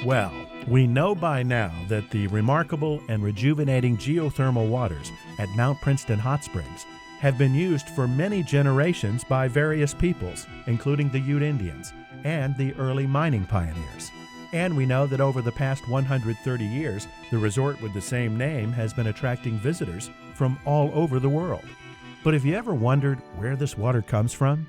Well, we know by now that the remarkable and rejuvenating geothermal waters at Mount Princeton Hot Springs have been used for many generations by various peoples, including the Ute Indians and the early mining pioneers. And we know that over the past 130 years, the resort with the same name has been attracting visitors from all over the world. But have you ever wondered where this water comes from?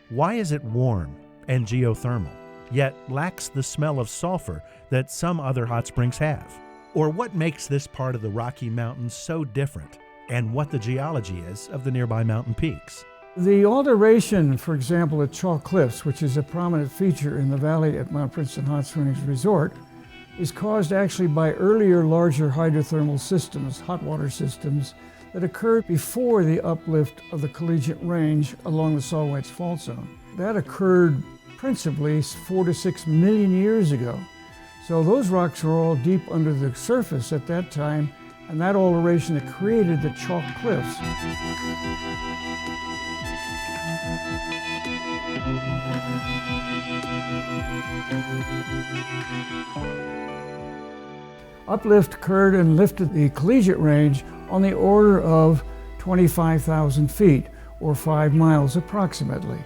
Why is it warm and geothermal, yet lacks the smell of sulfur that some other hot springs have? Or what makes this part of the Rocky Mountains so different, and what the geology is of the nearby mountain peaks? The alteration, for example, at Chalk Cliffs, which is a prominent feature in the valley at Mount Princeton Hot Springs Resort, is caused actually by earlier larger hydrothermal systems, hot water systems, that occurred before the uplift of the collegiate range along the Saltwhite's Fault Zone. That occurred principally 4 to 6 million years ago. So those rocks were all deep under the surface at that time, and that alteration that created the Chalk Cliffs. Uplift occurred and lifted the collegiate range on the order of 25,000 feet, or 5 miles approximately.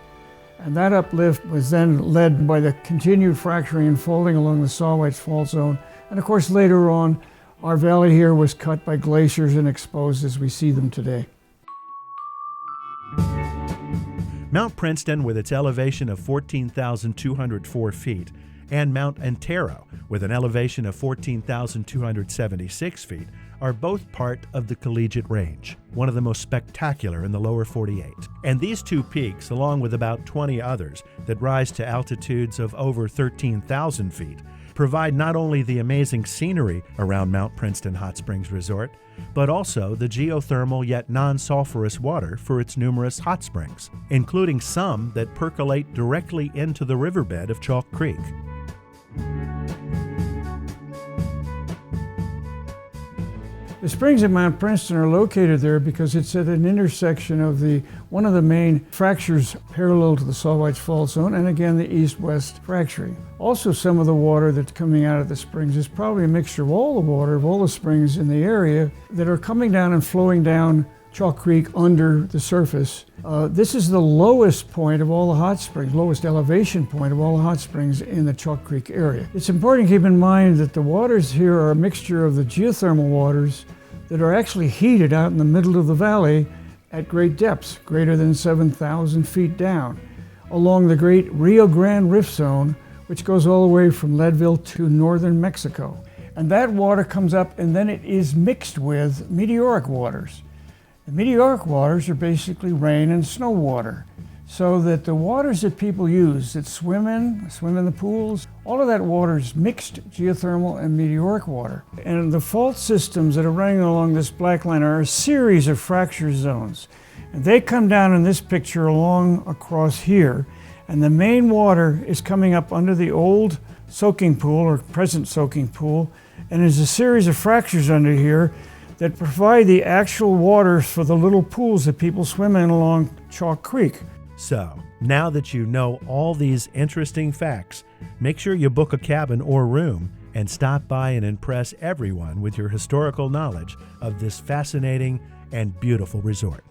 And that uplift was then led by the continued fracturing and folding along the Saltwhite's Fault Zone. And of course, later on, our valley here was cut by glaciers and exposed as we see them today. Mount Princeton, with its elevation of 14,204 feet, and Mount Antero, with an elevation of 14,276 feet, are both part of the Collegiate Range, one of the most spectacular in the lower 48. And these two peaks, along with about 20 others that rise to altitudes of over 13,000 feet, provide not only the amazing scenery around Mount Princeton Hot Springs Resort, but also the geothermal yet non-sulfurous water for its numerous hot springs, including some that percolate directly into the riverbed of Chalk Creek. The springs at Mount Princeton are located there because it's at an intersection of one of the main fractures parallel to the Saltwhite's Fault Zone, and again the east-west fracturing. Also, some of the water that's coming out of the springs is probably a mixture of all the water of all the springs in the area that are coming down and flowing down Chalk Creek under the surface. This is the lowest point of all the hot springs, lowest elevation point of all the hot springs in the Chalk Creek area. It's important to keep in mind that the waters here are a mixture of the geothermal waters that are actually heated out in the middle of the valley at great depths, greater than 7,000 feet down, along the great Rio Grande Rift Zone, which goes all the way from Leadville to northern Mexico. And that water comes up and then it is mixed with meteoric waters. The meteoric waters are basically rain and snow water, so that the waters that people use, that swim in the pools, all of that water is mixed geothermal and meteoric water. And the fault systems that are running along this black line are a series of fracture zones. And they come down in this picture along across here, and the main water is coming up under the old soaking pool, or present soaking pool, and there's a series of fractures under here that provide the actual water for the little pools that people swim in along Chalk Creek. So, now that you know all these interesting facts, make sure you book a cabin or room and stop by and impress everyone with your historical knowledge of this fascinating and beautiful resort.